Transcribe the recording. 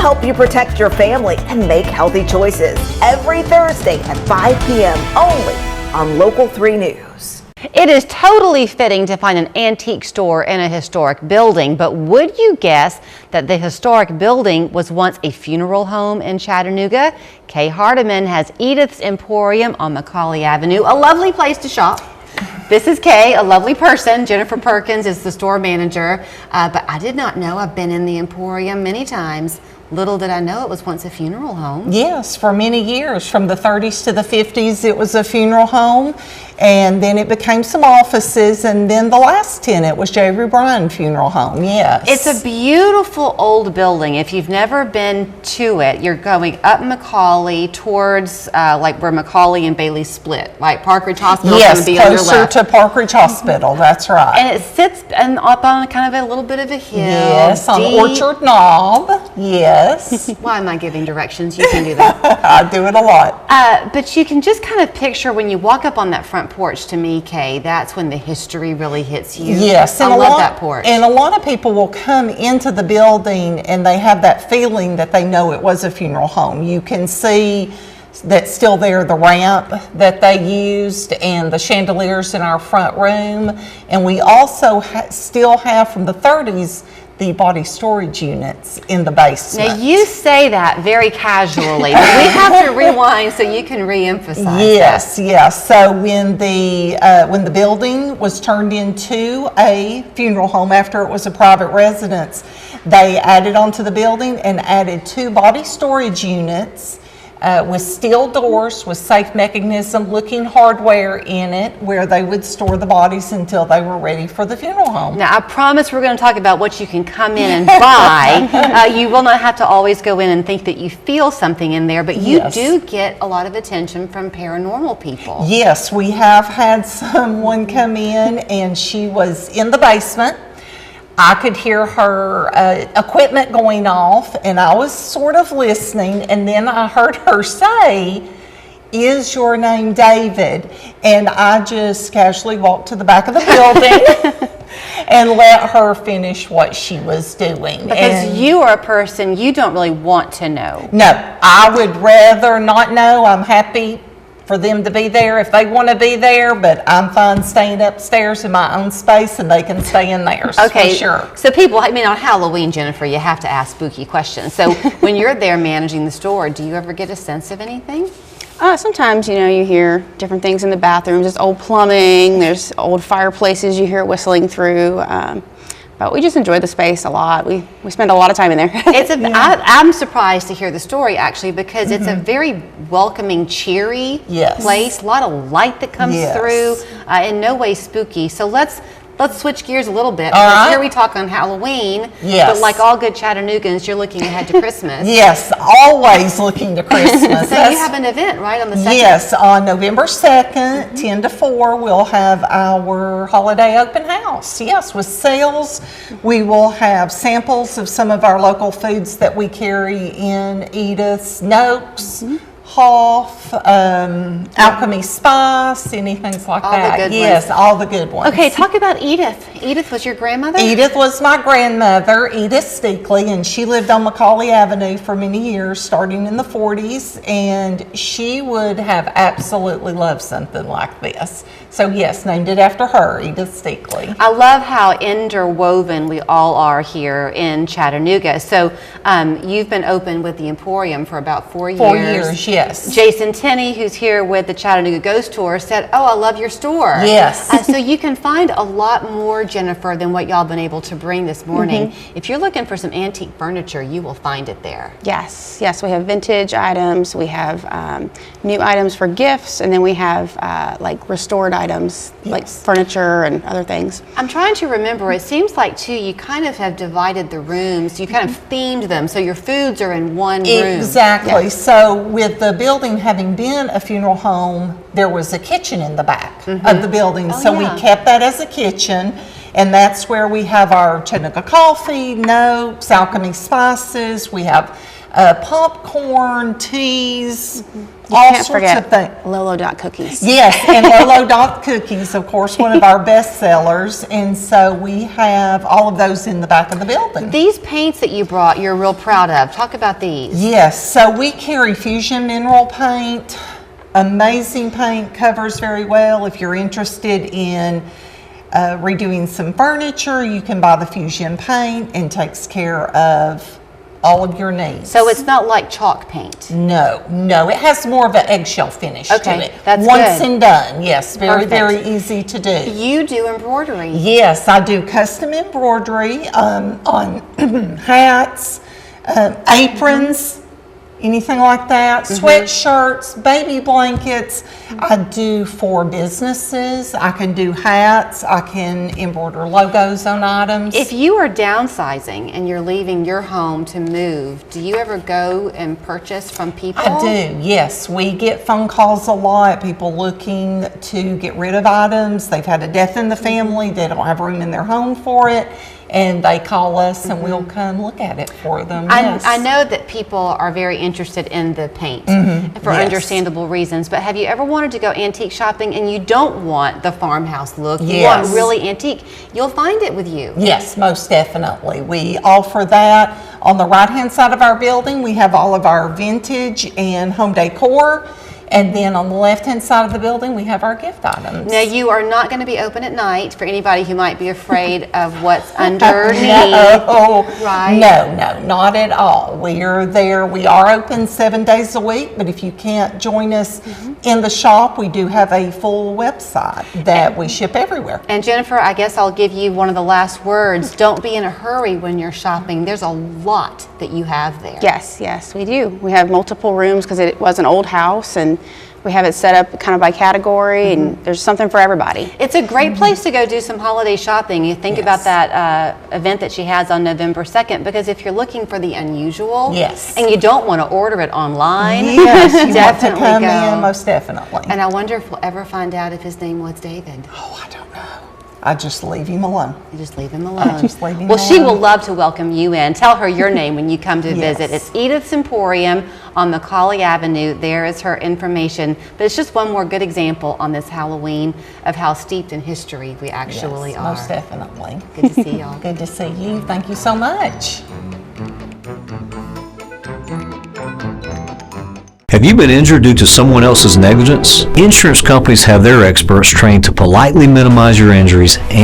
Help you protect your family and make healthy choices every Thursday at 5 p.m. only on Local 3 News. It is totally fitting to find an antique store in a historic building, but would you guess that the historic building was once a funeral home in Chattanooga? Kay Hardiman has Edith's Emporium on McCallie Avenue, a lovely place to shop. This is Kay, a lovely person. Jennifer Perkins is the store manager, but I did not know. I've been in the Emporium many times. Little did I know it was once a funeral home. Yes, for many years, from the 30s to the 50s, it was a funeral home, and then it became some offices, and then the last tenant was J. Bryan Funeral Home, yes. It's a beautiful old building. If you've never been to it, you're going up McCallie towards like where McCallie and Bailey split, like Park Ridge Hospital is going to be on your left. Yes, closer to Park Ridge Hospital, that's right. And it sits up on kind of a little bit of a hill. Yes, on Orchard Knob, yes. Why am I giving directions? You can do that. I do it a lot. But you can just kind of picture when you walk up on that front porch, to me, Kay, that's when the history really hits you. Yes. I love that porch. And a lot of people will come into the building and they have that feeling that they know it was a funeral home. You can see that's still there, the ramp that they used and the chandeliers in our front room. And we also still have from the 30s the body storage units in the basement. Now you say that very casually, but we have to rewind so you can re-emphasize Yes, yes. So when the building was turned into a funeral home after it was a private residence, they added onto the building and added 2 body storage units with steel doors with safe mechanism looking hardware in it where they would store the bodies until they were ready for the funeral home. Now I promise we're going to talk about what you can come in and buy. You will not have to always go in and think that you feel something in there, but you do get a lot of attention from paranormal people. Yes, we have had someone come in and she was in the basement. I could hear her equipment going off and I was sort of listening, and then I heard her say, "Is your name David?" And I just casually walked to the back of the building and let her finish what she was doing. Because you are a person you don't really want to know. No, I would rather not know. I'm happy for them to be there if they want to be there, but I'm fine staying upstairs in my own space and they can stay in theirs. Okay, for sure. So people, I mean, on Halloween, Jennifer, you have to ask spooky questions. So when you're there managing the store, do you ever get a sense of anything? Sometimes, you know, you hear different things in the bathrooms. There's old plumbing, there's old fireplaces you hear whistling through. But we just enjoy the space a lot. We spend a lot of time in there. I'm surprised to hear the story, actually, because it's a very welcoming, cheery place. A lot of light that comes through, in no way spooky. So let's switch gears a little bit. Here we talk on Halloween, but like all good Chattanoogans, you're looking ahead to Christmas. Yes, always looking to Christmas. So you have an event, right, on the 2nd? Yes, on November 2nd, 10 to 4, we'll have our holiday open house. Yes, with sales. We will have samples of some of our local foods that we carry in Edith's, Noakes, Hoff, Alchemy Spice, anything like all that. The good yes, ones. All the good ones. Okay, talk about Edith. Edith was your grandmother? Edith was my grandmother, Edith Steakley, and she lived on McCallie Avenue for many years, starting in the 40s, and she would have absolutely loved something like this. So yes, named it after her, Edith Steakley. I love how interwoven we all are here in Chattanooga. So you've been open with the Emporium for about 4 years. 4 years, yes. Jason Tenney, who's here with the Chattanooga Ghost Tour, said, "Oh, I love your store." Yes. So you can find a lot more, Jennifer, than what y'all been able to bring this morning. If you're looking for some antique furniture, you will find it there. Yes, yes, we have vintage items, we have new items for gifts, and then we have like restored items, like furniture and other things. I'm trying to remember, it seems like too, you kind of have divided the rooms, you kind of themed them, so your foods are in one room. Exactly. So with the building having been a funeral home, there was a kitchen in the back of the building, so we kept that as a kitchen. And that's where we have our Chattanooga coffee, Noakes, Alchemy Spices. We have popcorn, teas, You all can't sorts forget of things. Lolo Dot cookies. Yes, and Lolo Dot cookies, of course, one of our best sellers. And so we have all of those in the back of the building. These paints that you brought, you're real proud of. Talk about these. Yes, so we carry Fusion mineral paint. Amazing paint, covers very well. If you're interested in redoing some furniture, you can buy the Fusion paint and takes care of all of your needs. So it's not like chalk paint. No, it has more of an eggshell finish to it. That's Once good. and done, yes, very, Perfect. very easy to do. You do embroidery. Yes, I do custom embroidery on hats, aprons, anything like that, sweatshirts, baby blankets. I do for businesses. I can do hats. I can embroider logos on items. If you are downsizing and you're leaving your home to move, do you ever go and purchase from people? I do, yes. We get phone calls a lot, people looking to get rid of items. They've had a death in the family, they don't have room in their home for it, and they call us and we'll come look at it for them. Yes. I know that people are very interested in the paint for Yes. understandable reasons, but have you ever wanted to go antique shopping and you don't want the farmhouse look, you Yes. want really antique? You'll find it with you. Yes, most definitely. We offer that. On the right-hand side of our building, we have all of our vintage and home decor. And then on the left-hand side of the building, we have our gift items. Now, you are not going to be open at night for anybody who might be afraid of what's underneath. No, Right? no, not at all. We are there. We are open 7 days a week, but if you can't join us in the shop, we do have a full website that we ship everywhere. And Jennifer, I guess I'll give you one of the last words. Don't be in a hurry when you're shopping. There's a lot that you have there. Yes, we do. We have multiple rooms because it was an old house, and we have it set up kind of by category, and there's something for everybody. It's a great place to go do some holiday shopping. You think about that event that she has on November 2nd, because if you're looking for the unusual Yes. and you don't want to order it online, Yes, you want to definitely come go. in, most definitely. And I wonder if we'll ever find out if his name was David. Oh, I don't know. I just leave him alone. You just leave him alone. just leave him well, she will alone. love to welcome you in. Tell her your name when you come to Yes. visit. It's Edith's Emporium on McCallie Avenue. There is her information. But it's just one more good example on this Halloween of how steeped in history we actually Yes, are. most definitely. Good to see y'all. Good to see you. Thank you so much. Have you been injured due to someone else's negligence? Insurance companies have their experts trained to politely minimize your injuries and